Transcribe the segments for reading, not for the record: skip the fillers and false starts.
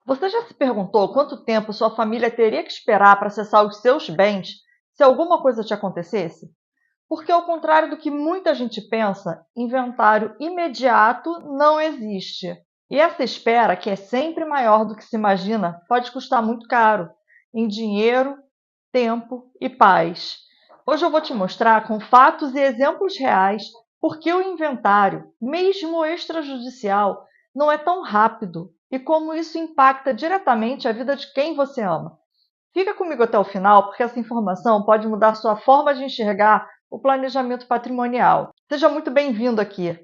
Você já se perguntou quanto tempo sua família teria que esperar para acessar os seus bens se alguma coisa te acontecesse? Porque, ao contrário do que muita gente pensa, inventário imediato não existe. E essa espera, que é sempre maior do que se imagina, pode custar muito caro em dinheiro, tempo e paz. Hoje eu vou te mostrar com fatos e exemplos reais por que o inventário, mesmo extrajudicial, não é tão rápido e como isso impacta diretamente a vida de quem você ama. Fica comigo até o final, porque essa informação pode mudar sua forma de enxergar o planejamento patrimonial. Seja muito bem-vindo aqui.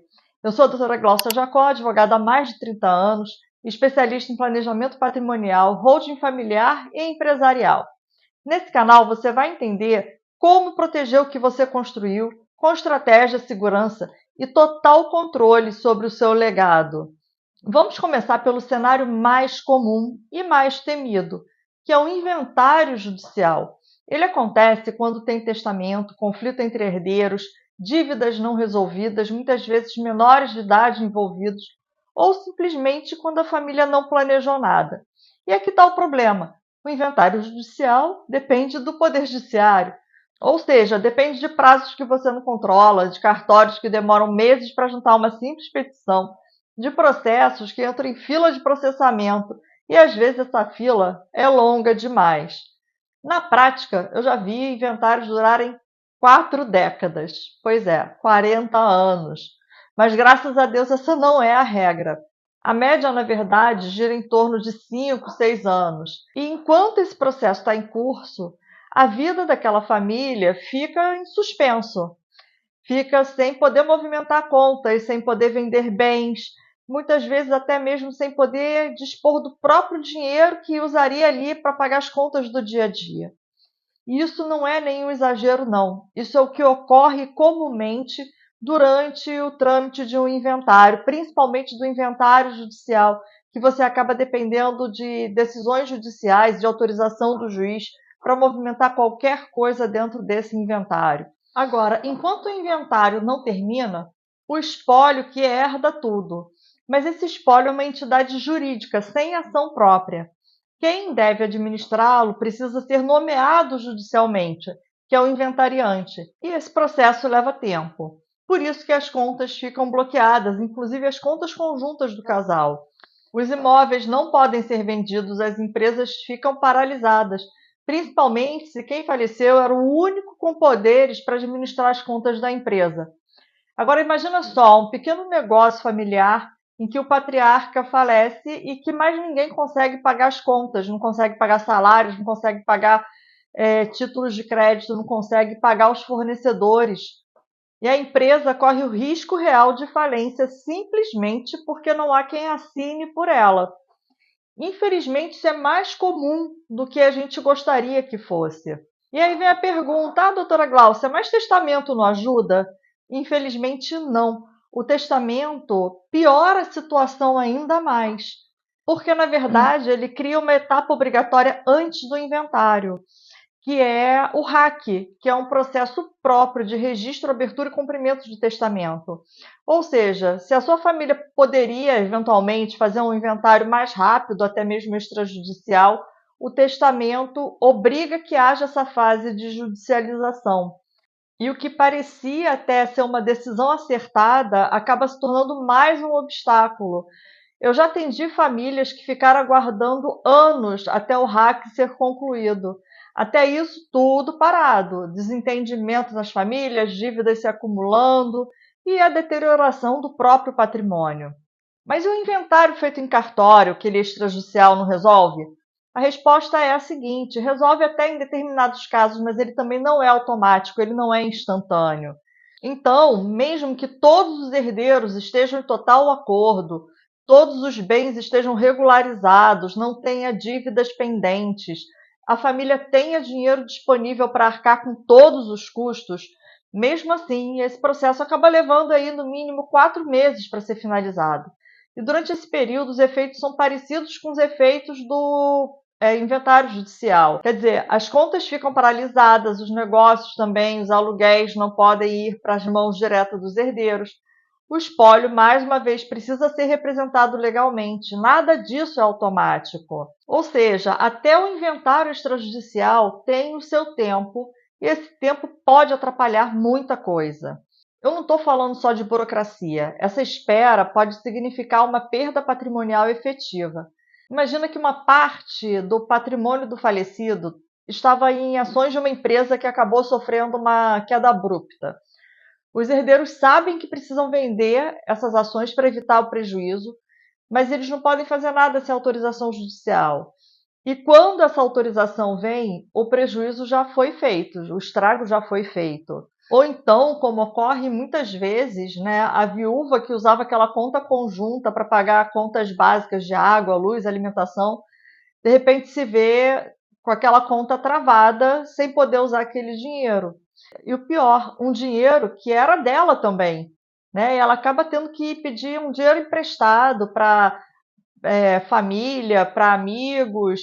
Eu sou a doutora Glaucia Jacó, advogada há mais de 30 anos, especialista em planejamento patrimonial, holding familiar e empresarial. Nesse canal você vai entender como proteger o que você construiu com estratégia, segurança e total controle sobre o seu legado. Vamos começar pelo cenário mais comum e mais temido, que é o inventário judicial. Ele acontece quando tem testamento, conflito entre herdeiros, dívidas não resolvidas, muitas vezes menores de idade envolvidos, ou simplesmente quando a família não planejou nada. E aqui está o problema: o inventário judicial depende do Poder Judiciário, ou seja, depende de prazos que você não controla, de cartórios que demoram meses para juntar uma simples petição, de processos que entram em fila de processamento e às vezes essa fila é longa demais. Na prática, eu já vi inventários durarem 4 décadas, pois é, 40 anos. Mas graças a Deus essa não é a regra. A média, na verdade, gira em torno de 5, 6 anos. E enquanto esse processo está em curso, a vida daquela família fica em suspenso, fica sem poder movimentar contas, sem poder vender bens, muitas vezes até mesmo sem poder dispor do próprio dinheiro que usaria ali para pagar as contas do dia a dia. E isso não é nenhum exagero, não. Isso é o que ocorre comumente durante o trâmite de um inventário, principalmente do inventário judicial, que você acaba dependendo de decisões judiciais, de autorização do juiz para movimentar qualquer coisa dentro desse inventário. Agora, enquanto o inventário não termina, o espólio que herda tudo. Mas esse espólio é uma entidade jurídica, sem ação própria. Quem deve administrá-lo precisa ser nomeado judicialmente, que é o inventariante, e esse processo leva tempo. Por isso que as contas ficam bloqueadas, inclusive as contas conjuntas do casal. Os imóveis não podem ser vendidos, as empresas ficam paralisadas, principalmente se quem faleceu era o único com poderes para administrar as contas da empresa. Agora imagina só, um pequeno negócio familiar em que o patriarca falece e que mais ninguém consegue pagar as contas, não consegue pagar salários, não consegue pagar títulos de crédito, não consegue pagar os fornecedores. E a empresa corre o risco real de falência simplesmente porque não há quem assine por ela. Infelizmente, isso é mais comum do que a gente gostaria que fosse. E aí vem a pergunta, doutora Glaucia, mas testamento não ajuda? Infelizmente, não. O testamento piora a situação ainda mais, porque, na verdade, ele cria uma etapa obrigatória antes do inventário, que é o RAC, que é um processo próprio de registro, abertura e cumprimento de testamento. Ou seja, se a sua família poderia eventualmente fazer um inventário mais rápido, até mesmo extrajudicial, o testamento obriga que haja essa fase de judicialização. E o que parecia até ser uma decisão acertada acaba se tornando mais um obstáculo. Eu já atendi famílias que ficaram aguardando anos até o RAC ser concluído. Até isso tudo parado, desentendimento nas famílias, dívidas se acumulando e a deterioração do próprio patrimônio. Mas e o inventário feito em cartório, que ele extrajudicial não resolve? A resposta é a seguinte: resolve até em determinados casos, mas ele também não é automático, ele não é instantâneo. Então, mesmo que todos os herdeiros estejam em total acordo, todos os bens estejam regularizados, não tenha dívidas pendentes, a família tenha dinheiro disponível para arcar com todos os custos, mesmo assim, esse processo acaba levando aí no mínimo 4 meses para ser finalizado. E durante esse período, os efeitos são parecidos com os efeitos do inventário judicial. Quer dizer, as contas ficam paralisadas, os negócios também, os aluguéis não podem ir para as mãos diretas dos herdeiros. O espólio, mais uma vez, precisa ser representado legalmente. Nada disso é automático. Ou seja, até o inventário extrajudicial tem o seu tempo e esse tempo pode atrapalhar muita coisa. Eu não estou falando só de burocracia. Essa espera pode significar uma perda patrimonial efetiva. Imagina que uma parte do patrimônio do falecido estava em ações de uma empresa que acabou sofrendo uma queda abrupta. Os herdeiros sabem que precisam vender essas ações para evitar o prejuízo, mas eles não podem fazer nada sem autorização judicial. E quando essa autorização vem, o prejuízo já foi feito, o estrago já foi feito. Ou então, como ocorre muitas vezes, né, a viúva que usava aquela conta conjunta para pagar contas básicas de água, luz, alimentação, de repente se vê com aquela conta travada, sem poder usar aquele dinheiro. E o pior, um dinheiro que era dela também, né? E ela acaba tendo que pedir um dinheiro emprestado para família, para amigos,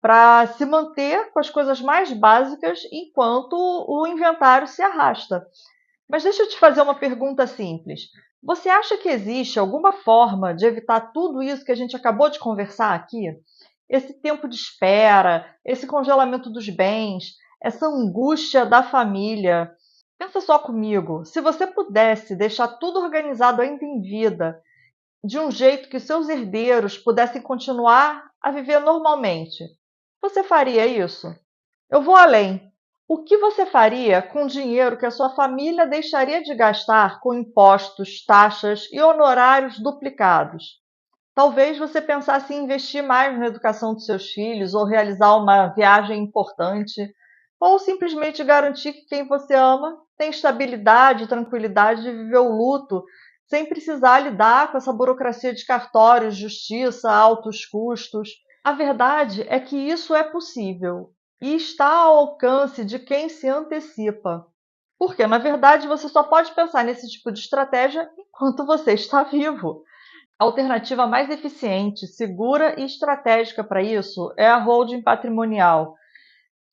para se manter com as coisas mais básicas enquanto o inventário se arrasta. Mas deixa eu te fazer uma pergunta simples. Você acha que existe alguma forma de evitar tudo isso que a gente acabou de conversar aqui? Esse tempo de espera, esse congelamento dos bens, essa angústia da família. Pensa só comigo, se você pudesse deixar tudo organizado ainda em vida, de um jeito que seus herdeiros pudessem continuar a viver normalmente, você faria isso? Eu vou além. O que você faria com o dinheiro que a sua família deixaria de gastar com impostos, taxas e honorários duplicados? Talvez você pensasse em investir mais na educação dos seus filhos, ou realizar uma viagem importante, ou simplesmente garantir que quem você ama tem estabilidade e tranquilidade de viver o luto sem precisar lidar com essa burocracia de cartórios, justiça, altos custos. A verdade é que isso é possível e está ao alcance de quem se antecipa. Porque, na verdade, você só pode pensar nesse tipo de estratégia enquanto você está vivo. A alternativa mais eficiente, segura e estratégica para isso é a holding patrimonial.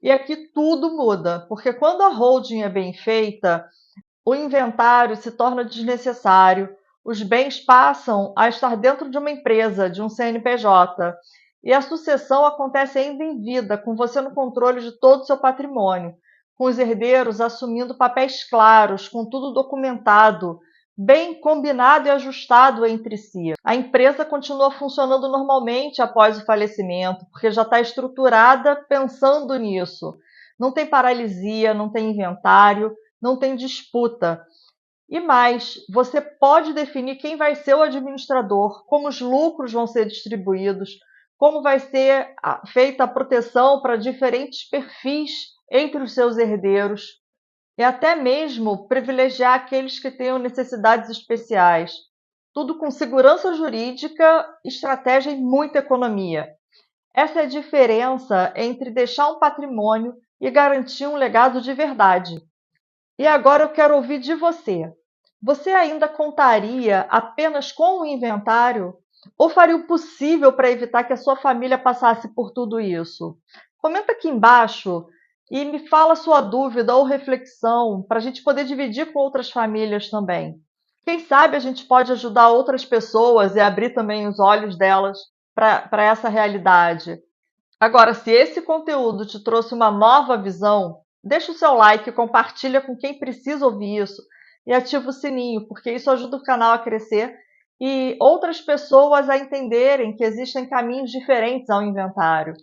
E aqui tudo muda, porque quando a holding é bem feita, o inventário se torna desnecessário, os bens passam a estar dentro de uma empresa, de um CNPJ, e a sucessão acontece ainda em vida, com você no controle de todo o seu patrimônio, com os herdeiros assumindo papéis claros, com tudo documentado, bem combinado e ajustado entre si. A empresa continua funcionando normalmente após o falecimento, porque já está estruturada pensando nisso. Não tem paralisia, não tem inventário, não tem disputa. E mais, você pode definir quem vai ser o administrador, como os lucros vão ser distribuídos, como vai ser feita a proteção para diferentes perfis entre os seus herdeiros, e até mesmo privilegiar aqueles que tenham necessidades especiais. Tudo com segurança jurídica, estratégia e muita economia. Essa é a diferença entre deixar um patrimônio e garantir um legado de verdade. E agora eu quero ouvir de você. Você ainda contaria apenas com o inventário? Ou faria o possível para evitar que a sua família passasse por tudo isso? Comenta aqui embaixo e me fala sua dúvida ou reflexão para a gente poder dividir com outras famílias também. Quem sabe a gente pode ajudar outras pessoas e abrir também os olhos delas para essa realidade. Agora, se esse conteúdo te trouxe uma nova visão, deixa o seu like, compartilha com quem precisa ouvir isso e ativa o sininho, porque isso ajuda o canal a crescer e outras pessoas a entenderem que existem caminhos diferentes ao inventário.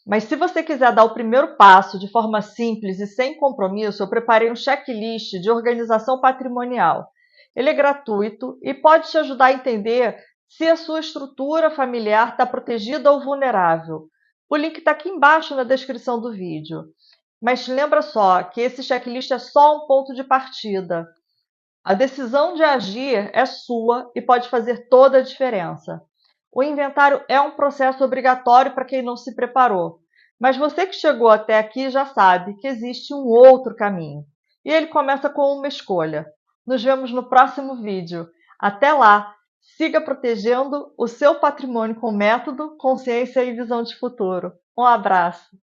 Mas se você quiser dar o primeiro passo de forma simples e sem compromisso, eu preparei um checklist de organização patrimonial. Ele é gratuito e pode te ajudar a entender se a sua estrutura familiar está protegida ou vulnerável. O link está aqui embaixo na descrição do vídeo. Mas lembra só que esse checklist é só um ponto de partida. A decisão de agir é sua e pode fazer toda a diferença. O inventário é um processo obrigatório para quem não se preparou. Mas você que chegou até aqui já sabe que existe um outro caminho. E ele começa com uma escolha. Nos vemos no próximo vídeo. Até lá! Siga protegendo o seu patrimônio com método, consciência e visão de futuro. Um abraço!